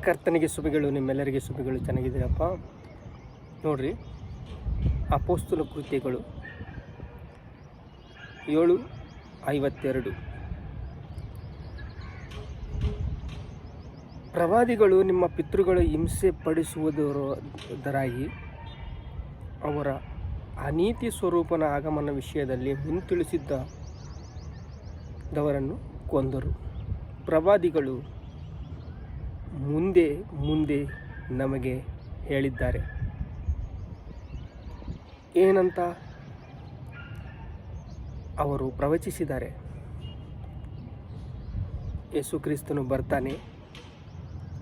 ಕರ್ತನಿಗೆ ಶುಭಗಳು, ನಿಮ್ಮೆಲ್ಲರಿಗೆ ಶುಭಗಳು. ಚೆನ್ನಾಗಿದ್ದೀರಪ್ಪ? ನೋಡ್ರಿ, ಅಪೊಸ್ತಲ ಕೃತ್ಯಗಳು 7:52. ಪ್ರವಾದಿಗಳು ನಿಮ್ಮ ಪಿತೃಗಳು ಹಿಂಸೆ ಪಡಿಸುವುದರಾಗಿ ಅವರ ಅನೀತಿ ಸ್ವರೂಪನ ಆಗಮನ ವಿಷಯದಲ್ಲಿ ಮುಂತಿಳಿಸಿದ್ದವರನ್ನು ಕೊಂದರು. ಪ್ರವಾದಿಗಳು ಮುಂದೆ ನಮಗೆ ಹೇಳಿದ್ದಾರೆ. ಏನಂತ ಅವರು ಪ್ರವಚಿಸಿದ್ದಾರೆ? ಯೇಸು ಕ್ರಿಸ್ತನು ಬರ್ತಾನೆ,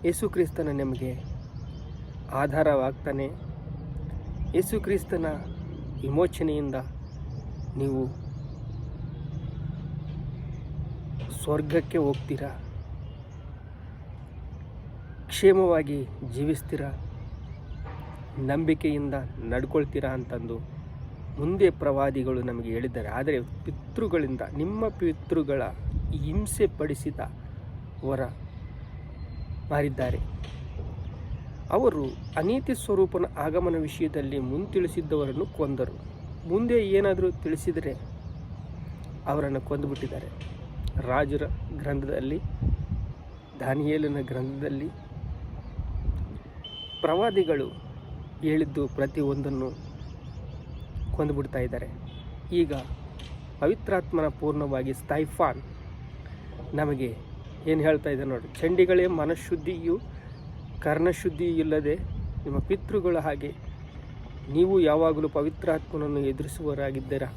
ಯೇಸು ಕ್ರಿಸ್ತನ ನಮಗೆ ಆಧಾರವಾಗ್ತಾನೆ, ಯೇಸು ಕ್ರಿಸ್ತನ ವಿಮೋಚನೆಯಿಂದ ನೀವು ಸ್ವರ್ಗಕ್ಕೆ ಹೋಗ್ತೀರಾ, ಕ್ಷೇಮವಾಗಿ ಜೀವಿಸ್ತೀರಾ, ನಂಬಿಕೆಯಿಂದ ನಡ್ಕೊಳ್ತೀರಾ ಅಂತಂದು ಮುಂದೆ ಪ್ರವಾದಿಗಳು ನಮಗೆ ಹೇಳಿದ್ದಾರೆ. ಆದರೆ ಪಿತೃಗಳಿಂದ, ನಿಮ್ಮ ಪಿತೃಗಳ ಹಿಂಸೆ ಪಡಿಸಿದವರ ಮಾರಿದ್ದಾರೆ. ಅವರು ಅನೀತಿ ಸ್ವರೂಪನ ಆಗಮನ ವಿಷಯದಲ್ಲಿ ಮುಂತಿಳಿಸಿದ್ದವರನ್ನು ಕೊಂದರು. ಮುಂದೆ ಏನಾದರೂ ತಿಳಿಸಿದರೆ ಅವರನ್ನು ಕೊಂದುಬಿಟ್ಟಿದ್ದಾರೆ. ರಾಜರ ಗ್ರಂಥದಲ್ಲಿ, ದಾನಿಯೇಲನ ಗ್ರಂಥದಲ್ಲಿ ಪ್ರವಾದಿಗಳು ಹೇಳಿದ್ದು ಪ್ರತಿಯೊಂದನ್ನು ಕೊಂದುಬಿಡ್ತಾ ಇದ್ದಾರೆ. ಈಗ ಪವಿತ್ರಾತ್ಮನ ಪೂರ್ಣವಾಗಿ ಸ್ಟೈಫಾನ್ ನಮಗೆ ಏನು ಹೇಳ್ತಾ ಇದ್ದಾರೆ ನೋಡಿ. ಚಂಡಿಗಳೇ, ಮನಃಶುದ್ಧಿಯು ಕರ್ಣಶುದ್ಧಿಯೂ ಇಲ್ಲದೆ ನಿಮ್ಮ ಪಿತೃಗಳ ಹಾಗೆ ನೀವು ಯಾವಾಗಲೂ ಪವಿತ್ರಾತ್ಮನನ್ನು ಎದುರಿಸುವವರಾಗಿದ್ದೀರಾ.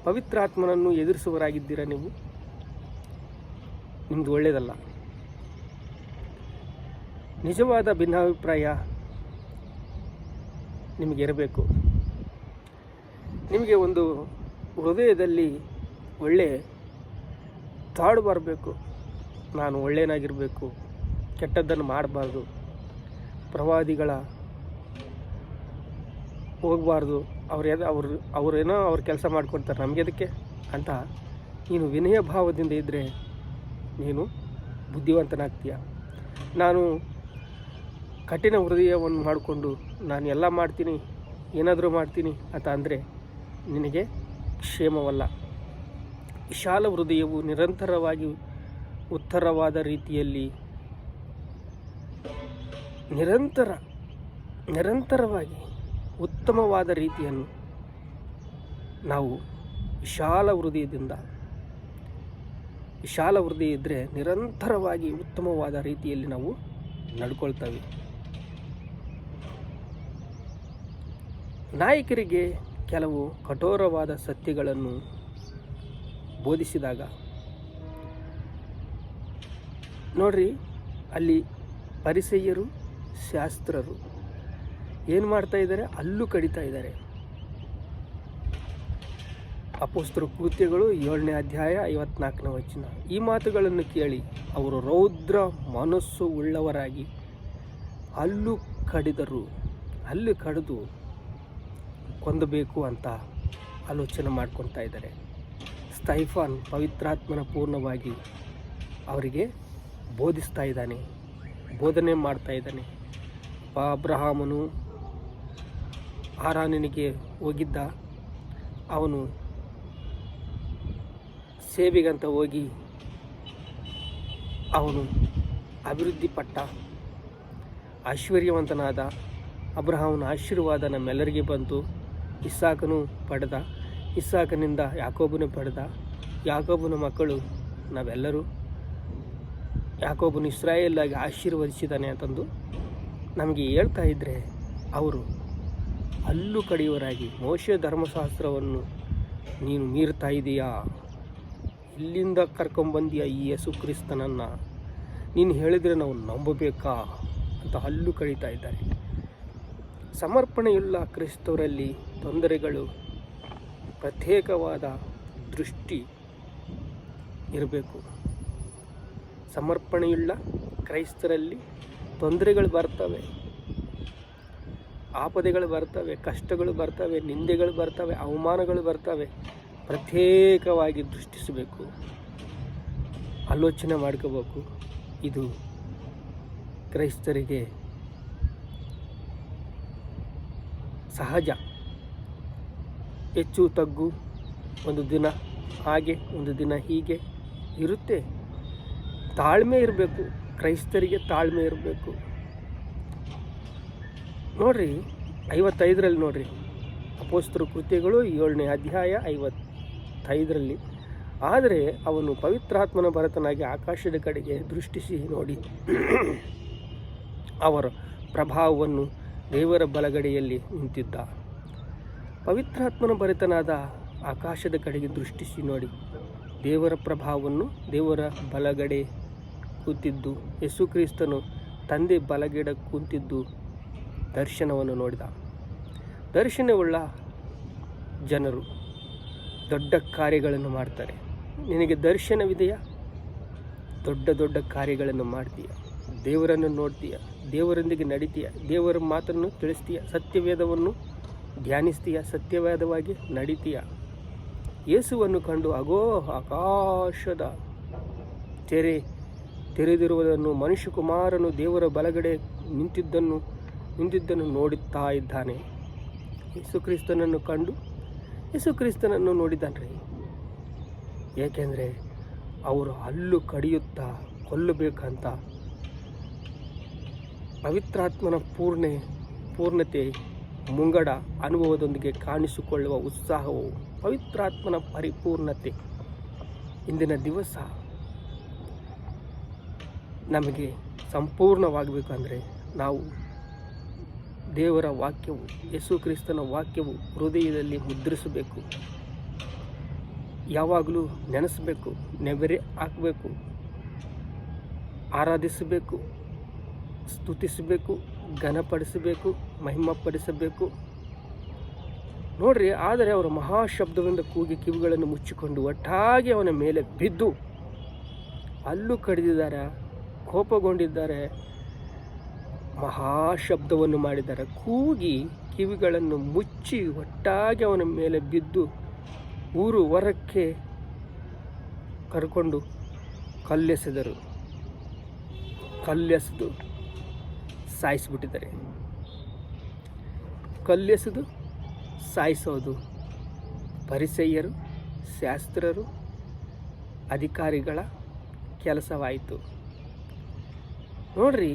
ಪವಿತ್ರಾತ್ಮನನ್ನು ಎದುರಿಸುವವರಾಗಿದ್ದೀರಾ ನೀವು? ನಿಮ್ಮದು ಒಳ್ಳೆಯದಲ್ಲ. ನಿಜವಾದ ಭಿನ್ನಾಭಿಪ್ರಾಯ ನಿಮಗಿರಬೇಕು. ನಿಮಗೆ ಒಂದು ಹೃದಯದಲ್ಲಿ ಒಳ್ಳೆ ತಾಡು ಬರಬೇಕು. ನಾನು ಒಳ್ಳೆಯನಾಗಿರಬೇಕು, ಕೆಟ್ಟದ್ದನ್ನು ಮಾಡಬಾರ್ದು, ಪ್ರವಾದಿಗಳ ಹೋಗಬಾರ್ದು, ಅವರೇನೋ ಅವ್ರ ಕೆಲಸ ಮಾಡ್ಕೊಡ್ತಾರೆ, ನಮಗೆ ಅದಕ್ಕೆ ಅಂತ ನೀನು ವಿನಯ ಭಾವದಿಂದ ಇದ್ದರೆ ನೀನು ಬುದ್ಧಿವಂತನಾಗ್ತೀಯ. ನಾನು ಕಠಿಣ ಹೃದಯವನ್ನು ಮಾಡಿಕೊಂಡು ನಾನು ಎಲ್ಲ ಮಾಡ್ತೀನಿ, ಏನಾದರೂ ಮಾಡ್ತೀನಿ ಅಂತ ಅಂದರೆ ನಿನಗೆ ಕ್ಷೇಮವಲ್ಲ. ವಿಶಾಲ ಹೃದಯವು ನಿರಂತರವಾಗಿ ನಿರಂತರವಾಗಿ ಉತ್ತಮವಾದ ರೀತಿಯನ್ನು ನಾವು ವಿಶಾಲ ಹೃದಯ ಇದ್ದರೆ ನಿರಂತರವಾಗಿ ಉತ್ತಮವಾದ ರೀತಿಯಲ್ಲಿ ನಾವು ನಡ್ಕೊಳ್ತೇವೆ. ನಾಯಕರಿಗೆ ಕೆಲವು ಕಠೋರವಾದ ಸತ್ಯಗಳನ್ನು ಬೋಧಿಸಿದಾಗ ನೋಡ್ರಿ, ಅಲ್ಲಿ ಪರಿಸಯ್ಯರು, ಶಾಸ್ತ್ರರು ಏನು ಮಾಡ್ತಾ ಇದ್ದಾರೆ? ಹಲ್ಲು ಕಡಿತಾ ಇದ್ದಾರೆ. ಅಪೊಸ್ತಲ ಕೃತ್ಯಗಳು 7ನೇ ಅಧ್ಯಾಯ 54ನೇ ವಚನ. ಈ ಮಾತುಗಳನ್ನು ಕೇಳಿ ಅವರು ರೌದ್ರ ಮನಸ್ಸು ಉಳ್ಳವರಾಗಿ ಹಲ್ಲು ಕಡಿದು ಕೊಂದಬೇಕು ಅಂತ ಆಲೋಚನೆ ಮಾಡ್ಕೊತಾ ಇದ್ದಾರೆ. ಸ್ಟೈಫಾನ್ ಪವಿತ್ರಾತ್ಮನ ಪೂರ್ಣವಾಗಿ ಅವರಿಗೆ ಬೋಧನೆ ಮಾಡ್ತಾ ಇದ್ದಾನೆ. ಅಬ್ರಹಾಮನು ಹಾರಾನಿಗೆ ಹೋಗಿದ್ದ, ಅವನು ಸೇವೆಗಂತ ಹೋಗಿ ಅವನು ಅಭಿವೃದ್ಧಿ ಪಟ್ಟ, ಐಶ್ವರ್ಯವಂತನಾದ. ಅಬ್ರಹಾಮನ ಆಶೀರ್ವಾದ ನಮ್ಮೆಲ್ಲರಿಗೆ ಬಂತು. ಇಸಾಕನು ಪಡೆದ, ಇಸಾಕನಿಂದ ಯಾಕೋಬನು ಪಡೆದ, ಯಾಕೋಬನ ಮಕ್ಕಳು ನಾವೆಲ್ಲರೂ. ಯಾಕೋಬನು ಇಸ್ರಾಯೇಲಾಗಿ ಆಶೀರ್ವದಿಸಿದ್ದಾನೆ ಅಂತಂದು ನಮಗೆ ಹೇಳ್ತಾ ಇದ್ದರೆ ಅವರು ಹಲ್ಲು ಕಡಿಯವರಾಗಿ ಮೋಶೆ ಧರ್ಮಶಾಸ್ತ್ರವನ್ನು ನೀನು ಮೀರ್ತಾ ಇದೆಯಾ? ಇಲ್ಲಿಂದ ಕರ್ಕೊಂಬಂದಿಯ ಈ ಯೇಸು ಕ್ರಿಸ್ತನನ್ನು ನೀನು ಹೇಳಿದರೆ ನಾವು ನಂಬಬೇಕಾ ಅಂತ ಹಲ್ಲು ಕಡಿತಾ ಇದ್ದಾರೆ. ಸಮರ್ಪಣೆಯುಳ್ಳ ಕ್ರೈಸ್ತವರಲ್ಲಿ ತೊಂದರೆಗಳು, ಪ್ರತ್ಯೇಕವಾದ ದೃಷ್ಟಿ ಇರಬೇಕು. ಸಮರ್ಪಣೆಯುಳ್ಳ ಕ್ರೈಸ್ತರಲ್ಲಿ ತೊಂದರೆಗಳು ಬರ್ತವೆ, ಆಪದೆಗಳು ಬರ್ತವೆ, ಕಷ್ಟಗಳು ಬರ್ತವೆ, ನಿಂದೆಗಳು ಬರ್ತವೆ, ಅವಮಾನಗಳು ಬರ್ತವೆ. ಪ್ರತ್ಯೇಕವಾಗಿ ದೃಷ್ಟಿಸಬೇಕು, ಆಲೋಚನೆ ಮಾಡ್ಕೋಬೇಕು. ಇದು ಕ್ರೈಸ್ತರಿಗೆ ಸಹಜ. ಹೆಚ್ಚು ತಗ್ಗು, ಒಂದು ದಿನ ಹಾಗೆ ಒಂದು ದಿನ ಹೀಗೆ ಇರುತ್ತೆ. ತಾಳ್ಮೆ ಇರಬೇಕು, ಕ್ರೈಸ್ತರಿಗೆ ತಾಳ್ಮೆ ಇರಬೇಕು. ನೋಡ್ರಿ 55ರಲ್ಲಿ ನೋಡ್ರಿ, ಅಪೊಸ್ತಲರ ಕೃತ್ಯಗಳು 7ನೇ ಅಧ್ಯಾಯ 55ರಲ್ಲಿ. ಆದರೆ ಅವನು ಪವಿತ್ರಾತ್ಮನ ಭರತನಾಗಿ ಆಕಾಶದ ಕಡೆಗೆ ದೃಷ್ಟಿಸಿ ನೋಡಿ ಅವರ ಪ್ರಭಾವವನ್ನು ದೇವರ ಬಲಗಡೆಯಲ್ಲಿ ನಿಂತಿದ್ದ. ಪವಿತ್ರಾತ್ಮನ ಭರಿತನಾದ ಆಕಾಶದ ಕಡೆಗೆ ದೃಷ್ಟಿಸಿ ನೋಡಿ ದೇವರ ಪ್ರಭಾವವನ್ನು ದೇವರ ಬಲಗಡೆ ಕೂತಿದ್ದು, ಯೇಸು ಕ್ರಿಸ್ತನು ತಂದೆ ಬಲಗಡೆ ಕೂತಿದ್ದು ದರ್ಶನವನ್ನು ನೋಡಿದ. ದರ್ಶನವುಳ್ಳ ಜನರು ದೊಡ್ಡ ಕಾರ್ಯಗಳನ್ನು ಮಾಡ್ತಾರೆ. ನಿನಗೆ ದರ್ಶನವಿದೆಯಾ? ದೊಡ್ಡ ದೊಡ್ಡ ಕಾರ್ಯಗಳನ್ನು ಮಾಡ್ತೀಯ, ದೇವರನ್ನು ನೋಡ್ತೀಯ, ದೇವರೊಂದಿಗೆ ನಡಿತೀಯ, ದೇವರ ಮಾತನ್ನು ತಿಳಿಸ್ತೀಯ, ಸತ್ಯವೇದವನ್ನು ಧ್ಯಾನಿಸ್ತೀಯ, ಸತ್ಯವೇದವಾಗಿ ನಡಿತೀಯ. ಯೇಸುವನ್ನು ಕಂಡು ಅಗೋ ಆಕಾಶದ ತೆರೆದಿರುವುದನ್ನು, ಮನುಷ್ಯಕುಮಾರನು ದೇವರ ಬಲಗಡೆ ನಿಂತಿದ್ದನ್ನು ನೋಡುತ್ತಾ ಇದ್ದಾನೆ. ಯೇಸು ಕ್ರಿಸ್ತನನ್ನು ಕಂಡು ಯೇಸು ಕ್ರಿಸ್ತನನ್ನು ನೋಡಿದ್ದಾನ್ರಿ. ಏಕೆಂದರೆ ಅವರು ಹಲ್ಲು ಕಡಿಯುತ್ತಾ ಕೊಲ್ಲಬೇಕಂತ ಪವಿತ್ರಾತ್ಮನ ಪೂರ್ಣತೆ ಮುಂಗಡ ಅನುಭವದೊಂದಿಗೆ ಕಾಣಿಸಿಕೊಳ್ಳುವ ಉತ್ಸಾಹವು ಪವಿತ್ರಾತ್ಮನ ಪರಿಪೂರ್ಣತೆ. ಇಂದಿನ ದಿವಸ ನಮಗೆ ಸಂಪೂರ್ಣವಾಗಬೇಕಂದ್ರೆ ನಾವು ದೇವರ ವಾಕ್ಯವು, ಯೇಸು ಕ್ರಿಸ್ತನ ವಾಕ್ಯವು ಹೃದಯದಲ್ಲಿ ಮುದ್ರಿಸಬೇಕು. ಯಾವಾಗಲೂ ನೆನೆಸಬೇಕು, ನೆವರೆ ಹಾಕಬೇಕು, ಆರಾಧಿಸಬೇಕು, ಸ್ತುತಿಸಬೇಕು, ಘನಪಡಿಸಬೇಕು, ಮಹಿಮಪಡಿಸಬೇಕು. ನೋಡ್ರಿ, ಆದರೆ ಅವರು ಮಹಾಶಬ್ದದಿಂದ ಕೂಗಿ ಕಿವಿಗಳನ್ನು ಮುಚ್ಚಿಕೊಂಡು ಒಟ್ಟಾಗಿ ಅವನ ಮೇಲೆ ಬಿದ್ದು ಹಲ್ಲು ಕಡಿದಿದ್ದಾರೆ, ಕೋಪಗೊಂಡಿದ್ದಾರೆ, ಮಹಾಶಬ್ದವನ್ನು ಮಾಡಿದ್ದಾರೆ, ಕೂಗಿ ಕಿವಿಗಳನ್ನು ಮುಚ್ಚಿ ಒಟ್ಟಾಗಿ ಅವನ ಮೇಲೆ ಬಿದ್ದು ಊರು ಹೊರಕ್ಕೆ ಕರ್ಕೊಂಡು ಕಲ್ಲೆಸೆದರು. ಕಲ್ಲೆಸೆದು ಸಾಯಿಸಿಬಿಟ್ಟಿದ್ದಾರೆ. ಕಲ್ಲೆಸೆದು ಸಾಯಿಸೋದು ಪರಿಸಯ್ಯರು, ಶಾಸ್ತ್ರರು, ಅಧಿಕಾರಿಗಳ ಕೆಲಸವಾಯಿತು. ನೋಡ್ರಿ,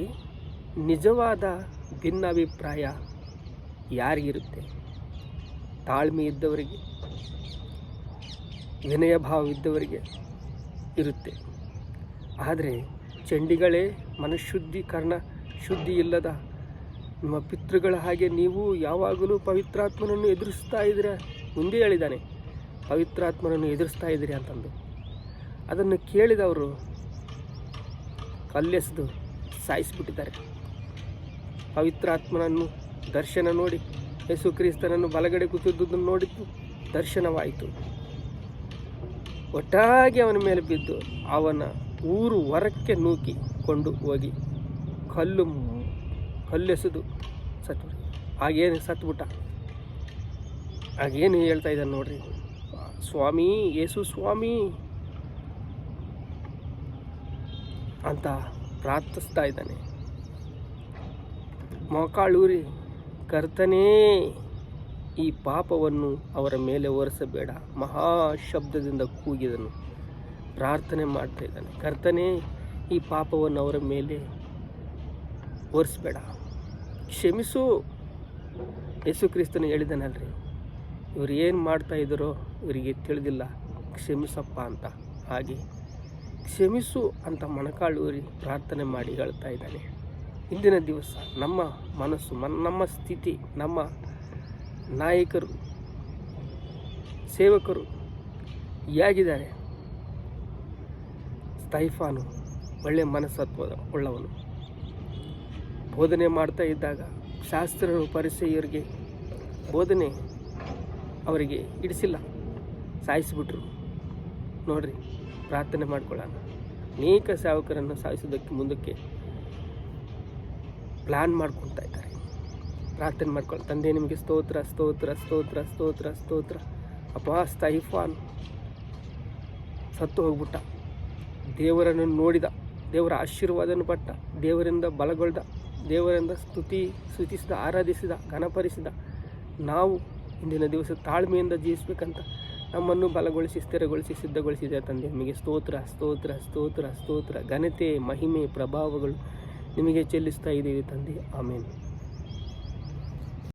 ನಿಜವಾದ ಭಿನ್ನಾಭಿಪ್ರಾಯ ಯಾರಿಗಿರುತ್ತೆ? ತಾಳ್ಮೆ ಇದ್ದವರಿಗೆ, ವಿನಯ ಭಾವವಿದ್ದವರಿಗೆ ಇರುತ್ತೆ. ಆದರೆ ಚಂಡಿಗಳೇ, ಮನಃಶುದ್ಧೀಕರಣ ಶುದ್ಧಿ ಇಲ್ಲದ ನಿಮ್ಮ ಪಿತೃಗಳ ಹಾಗೆ ನೀವು ಯಾವಾಗಲೂ ಪವಿತ್ರಾತ್ಮನನ್ನು ಎದುರಿಸ್ತಾ ಇದ್ದೀರಾ. ಮುಂದೆ ಹೇಳಿದ್ದಾನೆ, ಪವಿತ್ರಾತ್ಮನನ್ನು ಎದುರಿಸ್ತಾ ಇದ್ದೀರಿ ಅಂತಂದು. ಅದನ್ನು ಕೇಳಿದವರು ಕಲ್ಲೆಸೆದು ಸಾಯಿಸಿಬಿಟ್ಟಿದ್ದಾರೆ. ಪವಿತ್ರಾತ್ಮನನ್ನು ದರ್ಶನ ನೋಡಿ, ಯೇಸು ಕ್ರಿಸ್ತನನ್ನು ಬಲಗಡೆ ಕೂತಿದ್ದುದನ್ನು ನೋಡಿದ್ದು ದರ್ಶನವಾಯಿತು. ಒಟ್ಟಾಗಿ ಅವನ ಮೇಲೆ ಬಿದ್ದು ಅವನ ಊರು ಹೊರಕ್ಕೆ ನೂಕಿಕೊಂಡು ಹೋಗಿ ಕಲ್ಲೆಸೆದು ಸತ್ತು. ಆಗೇನು ಸತ್ಬಿಟ್ಟ. ಆಗೇನು ಹೇಳ್ತಾ ಇದ್ದಾನೆ ನೋಡ್ರಿ, ಸ್ವಾಮಿ ಯೇಸು ಸ್ವಾಮಿ ಅಂತ ಪ್ರಾರ್ಥಿಸ್ತಾ ಇದ್ದಾನೆ. ಮೊಕಾಳೂರಿ, ಕರ್ತನೇ ಈ ಪಾಪವನ್ನು ಅವರ ಮೇಲೆ ಹೊರಿಸಬೇಡ, ಮಹಾಶಬ್ದದಿಂದ ಕೂಗಿದನು. ಪ್ರಾರ್ಥನೆ ಮಾಡ್ತಾ ಇದ್ದಾನೆ, ಕರ್ತನೇ ಈ ಪಾಪವನ್ನು ಅವರ ಮೇಲೆ ಹೊರಿಸಬೇಡ, ಕ್ಷಮಿಸು. ಯೇಸು ಕ್ರಿಸ್ತನು ಹೇಳಿದಾನಲ್ರಿ, ಇವರು ಏನು ಮಾಡ್ತಾ ಇದ್ದಾರೋ ಇವರಿಗೆ ತಿಳಿದಿಲ್ಲ, ಕ್ಷಮಿಸಪ್ಪ ಅಂತ. ಹಾಗೆ ಕ್ಷಮಿಸು ಅಂತ ಮೊಣಕಾಳೂರಿ ಪ್ರಾರ್ಥನೆ ಮಾಡಿ ಹೇಳ್ತಾ ಇದ್ದಾನೆ. ಇಂದಿನ ದಿವಸ ನಮ್ಮ ಮನಸ್ಸು, ನಮ್ಮ ಸ್ಥಿತಿ, ನಮ್ಮ ನಾಯಕರು, ಸೇವಕರು ಹೇಗಿದ್ದಾರೆ? ಸ್ಟೈಫಾನು ಒಳ್ಳೆಯ ಮನಸ್ತತ್ವದ ಉಳ್ಳವನು. ಬೋಧನೆ ಮಾಡ್ತಾ ಇದ್ದಾಗ ಶಾಸ್ತ್ರರು, ಪರಿಸಯ್ಯರಿಗೆ ಬೋಧನೆ ಅವರಿಗೆ ಇಡಿಸಿಲ್ಲ, ಸಾಯಿಸಿಬಿಟ್ರು. ನೋಡ್ರಿ, ಪ್ರಾರ್ಥನೆ ಮಾಡ್ಕೊಳ್ಳೋಣ. ಅನೇಕ ಸೇವಕರನ್ನು ಸಾಯಿಸೋದಕ್ಕೆ ಮುಂದಕ್ಕೆ ಪ್ಲ್ಯಾನ್ ಮಾಡ್ಕೊಳ್ತಾ ಇದ್ದಾರೆ. ಪ್ರಾರ್ಥನೆ ಮಾಡ್ಕೊಳ್ಳಿ. ತಂದೆ, ನಿಮಗೆ ಸ್ತೋತ್ರ ಸ್ತೋತ್ರ ಸ್ತೋತ್ರ ಸ್ತೋತ್ರ ಸ್ತೋತ್ರ. ಅಪ್ಪ, ಸ್ಟೈಫಾನ್ ಸತ್ತು ಹೋಗ್ಬಿಟ್ಟ, ದೇವರನ್ನು ನೋಡಿದ, ದೇವರ ಆಶೀರ್ವಾದವನ್ನು ಪಟ್ಟ, ದೇವರಿಂದ ಬಲಗೊಳ್ದ, ದೇವರಿಂದ ಸ್ತುತಿಸಿದ, ಆರಾಧಿಸಿದ, ಘನಪರಿಸಿದ ನಾವು ಇಂದಿನ ದಿವಸ ತಾಳ್ಮೆಯಿಂದ ಜೀವಿಸಬೇಕಂತ ನಮ್ಮನ್ನು ಬಲಗೊಳಿಸಿ, ಸ್ಥಿರಗೊಳಿಸಿ, ಸಿದ್ಧಗೊಳಿಸಿದೆ ತಂದೆ. ನಿಮಗೆ ಸ್ತೋತ್ರ ಸ್ತೋತ್ರ ಸ್ತೋತ್ರ ಸ್ತೋತ್ರ, ಘನತೆ, ಮಹಿಮೆ, ಪ್ರಭಾವಗಳು ನಿಮಗೆ ಚೆಲ್ಲಿಸ್ತಾ ಇದ್ದೀವಿ ತಂದೆ. ಆಮೇಲೆ